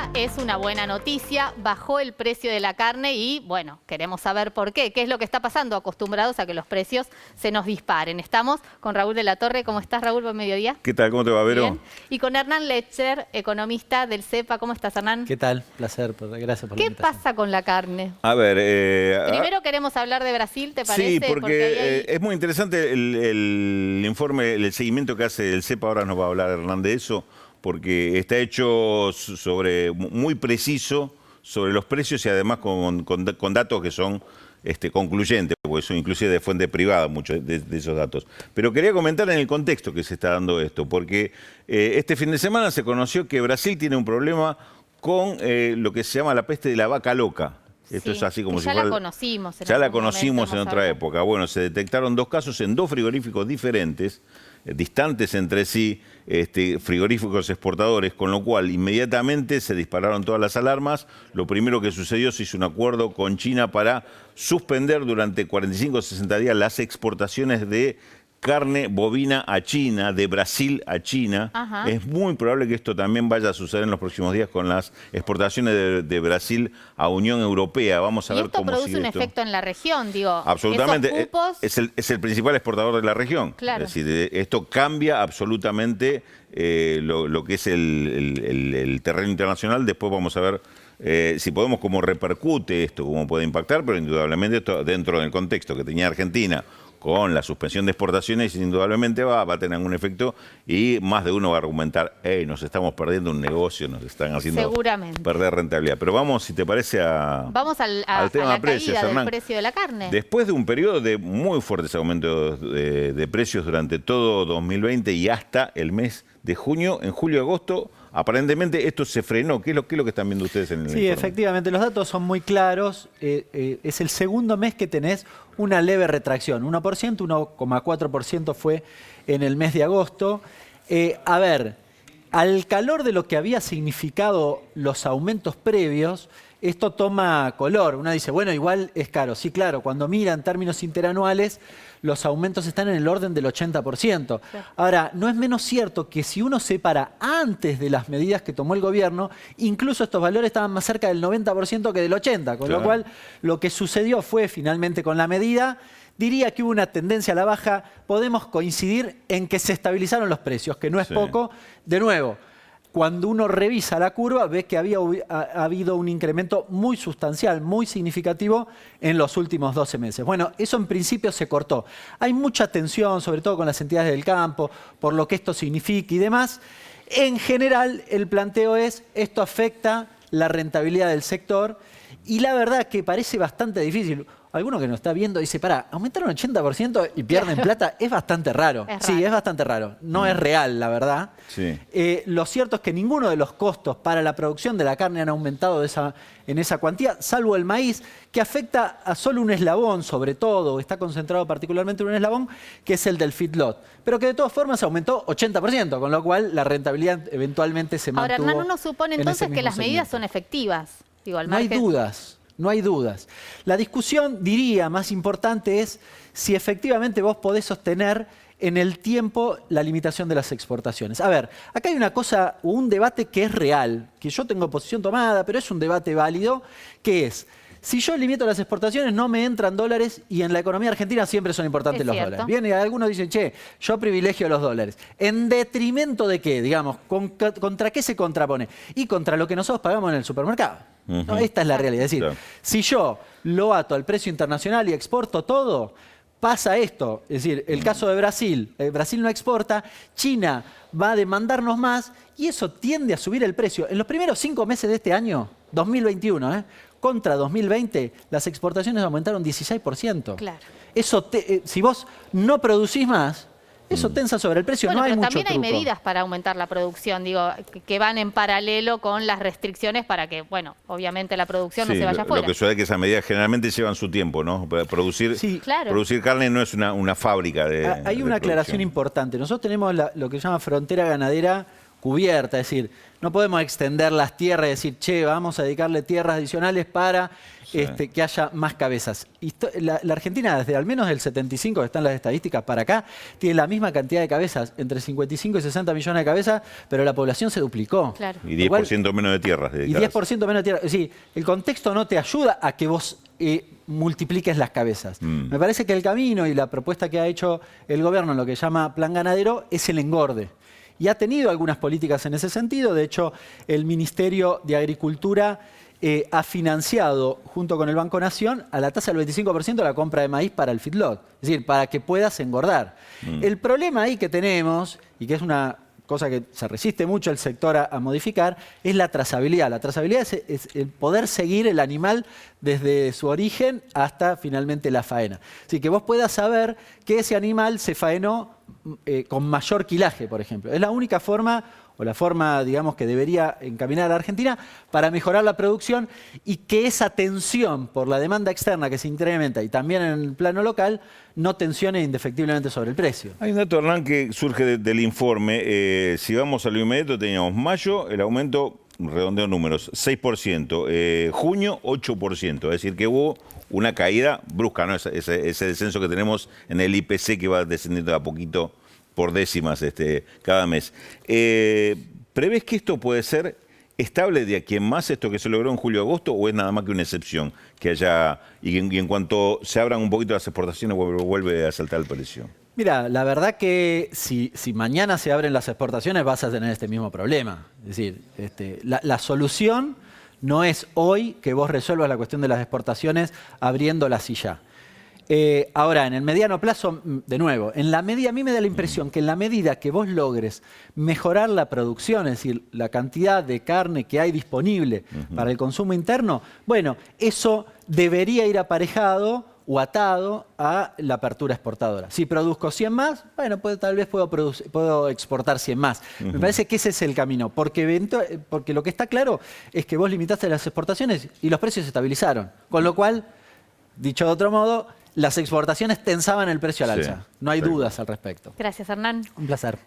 esta es una buena noticia. Bajó el precio de la carne y, bueno, queremos saber por qué. ¿Qué es lo que está pasando? Acostumbrados a que los precios se nos disparen. Estamos con Raúl de la Torre. ¿Cómo estás, Raúl? Buen mediodía. ¿Qué tal? ¿Cómo te va, Vero? Bien. Y con Hernán Lecher, economista del CEPA. ¿Cómo estás, Hernán? ¿Qué tal? Placer, gracias por la ¿Qué invitación. pasa con la carne? A ver... Primero queremos hablar de Brasil, ¿te parece? Sí, porque es muy interesante el informe, el seguimiento que hace el CEPA. Ahora nos va a hablar Hernán de eso, porque está hecho muy preciso sobre los precios y además con datos que son concluyentes, porque son inclusive de fuente privada muchos de esos datos. Pero quería comentar en el contexto que se está dando esto, porque este fin de semana se conoció que Brasil tiene un problema con lo que se llama la peste de la vaca loca. Esto sí, es así como si ya fuera... la conocimos. Ya la conocimos en otra época. Bueno, se detectaron 2 casos en 2 frigoríficos diferentes, distantes entre sí, frigoríficos exportadores, con lo cual inmediatamente se dispararon todas las alarmas. Lo primero que sucedió, se hizo un acuerdo con China para suspender durante 45 o 60 días las exportaciones de carne bovina a China, de Brasil a China. Ajá. Es muy probable que esto también vaya a suceder en los próximos días con las exportaciones de Brasil a Unión Europea. Vamos a ver cómo sigue esto. ¿Y esto produce un efecto en la región? Digo, absolutamente. ¿esos cupos? Es el principal exportador de la región. Claro. Es decir, esto cambia absolutamente lo que es el terreno internacional. Después vamos a ver si podemos cómo repercute esto, cómo puede impactar, pero indudablemente esto, dentro del contexto que tenía Argentina, con la suspensión de exportaciones, indudablemente va a tener algún efecto y más de uno va a argumentar, nos estamos perdiendo un negocio, nos están haciendo perder rentabilidad. Pero vamos, si te parece, vamos al tema de precios, Hernán. Del precio de la carne. Después de un periodo de muy fuertes aumentos de precios durante todo 2020 y hasta el mes de junio, en julio y agosto, aparentemente esto se frenó. ¿Qué es lo que están viendo ustedes en el informe? Sí, efectivamente, los datos son muy claros. Es el segundo mes que tenés una leve retracción. 1%, 1,4% fue en el mes de agosto. A ver, al calor de lo que había significado los aumentos previos, esto toma color. Uno dice, bueno, igual es caro. Sí, claro, cuando mira en términos interanuales, los aumentos están en el orden del 80%. Ahora, no es menos cierto que si uno separa antes de las medidas que tomó el gobierno, incluso estos valores estaban más cerca del 90% que del 80%, con lo cual lo que sucedió fue finalmente con la medida, diría que hubo una tendencia a la baja. Podemos coincidir en que se estabilizaron los precios, que no es poco. De nuevo, cuando uno revisa la curva, ve que ha habido un incremento muy sustancial, muy significativo en los últimos 12 meses. Bueno, eso en principio se cortó. Hay mucha tensión, sobre todo con las entidades del campo, por lo que esto significa y demás. En general, el planteo es, esto afecta la rentabilidad del sector y la verdad que parece bastante difícil. Alguno que nos está viendo dice, pará, aumentaron 80% y pierden plata, es bastante raro. Sí, es bastante raro. No es real, la verdad. Sí. Lo cierto es que ninguno de los costos para la producción de la carne han aumentado en esa cuantía, salvo el maíz, que afecta a solo un eslabón, sobre todo, está concentrado particularmente en un eslabón, que es el del feedlot. Pero que de todas formas aumentó 80%, con lo cual la rentabilidad eventualmente se mantuvo. Ahora, Hernán, uno supone entonces que las medidas son efectivas. Digo, al margen... No hay dudas. No hay dudas. La discusión, diría, más importante es si efectivamente vos podés sostener en el tiempo la limitación de las exportaciones. A ver, acá hay una cosa, un debate que es real, que yo tengo posición tomada, pero es un debate válido, que es, si yo limito las exportaciones no me entran dólares y en la economía argentina siempre son importantes los dólares. Bien, y algunos dicen, che, yo privilegio los dólares. ¿En detrimento de qué? Digamos, ¿contra qué se contrapone? Y contra lo que nosotros pagamos en el supermercado. ¿No? Esta es la realidad. Es decir, si yo lo ato al precio internacional y exporto todo, pasa esto. Es decir, el caso de Brasil. Brasil no exporta, China va a demandarnos más y eso tiende a subir el precio. En los primeros 5 meses de este año, 2021, contra 2020, las exportaciones aumentaron 16%. Claro. Eso si vos no producís más, eso tensa sobre el precio. Bueno, no hay pero mucho también hay truco. Medidas para aumentar la producción, digo, que van en paralelo con las restricciones para que, bueno, obviamente la producción no se vaya afuera. Lo que sucede es que esas medidas generalmente llevan su tiempo, ¿no? Producir carne no es una fábrica de Hay una aclaración importante. Nosotros tenemos lo que se llama frontera ganadera cubierta, es decir, no podemos extender las tierras y decir, che, vamos a dedicarle tierras adicionales para que haya más cabezas. La Argentina, desde al menos el 75, que están las estadísticas para acá, tiene la misma cantidad de cabezas, entre 55 y 60 millones de cabezas, pero la población se duplicó. Claro. Y 10% menos de tierras dedicadas. Y 10% menos de tierras. Es decir, el contexto no te ayuda a que vos multipliques las cabezas. Me parece que el camino y la propuesta que ha hecho el gobierno en lo que llama Plan Ganadero es el engorde. Y ha tenido algunas políticas en ese sentido. De hecho, el Ministerio de Agricultura ha financiado, junto con el Banco Nación, a la tasa del 25% la compra de maíz para el feedlot. Es decir, para que puedas engordar. El problema ahí que tenemos, y que es una cosa que se resiste mucho el sector a modificar, es la trazabilidad. La trazabilidad es el poder seguir el animal desde su origen hasta finalmente la faena. Así que vos puedas saber que ese animal se faenó con mayor quilaje, por ejemplo. Es la única forma, o la forma, digamos, que debería encaminar a Argentina para mejorar la producción y que esa tensión por la demanda externa que se incrementa y también en el plano local no tensione indefectiblemente sobre el precio. Hay un dato, Hernán, que surge del informe. Si vamos a lo inmediato, teníamos mayo, el aumento, redondeo números, 6%, junio 8%, es decir, que hubo una caída brusca, ¿no? Ese descenso que tenemos en el IPC que va descendiendo de a poquito por décimas cada mes. ¿Prevés que esto puede ser estable de aquí en más, esto que se logró en julio-agosto, o es nada más que una excepción que haya, y en cuanto se abran un poquito las exportaciones vuelve a saltar el precio? Mira, la verdad que si mañana se abren las exportaciones vas a tener este mismo problema. Es decir, la solución no es hoy que vos resuelvas la cuestión de las exportaciones abriéndolas y ya. Ahora, en el mediano plazo, de nuevo, a mí me da la impresión que en la medida que vos logres mejorar la producción, es decir, la cantidad de carne que hay disponible para el consumo interno, bueno, eso debería ir aparejado o atado a la apertura exportadora. Si produzco 100 más, bueno, pues tal vez puedo exportar 100 más. Me parece que ese es el camino, porque lo que está claro es que vos limitaste las exportaciones y los precios se estabilizaron. Con lo cual, dicho de otro modo, las exportaciones tensaban el precio al alza. No hay dudas al respecto. Gracias, Hernán. Un placer.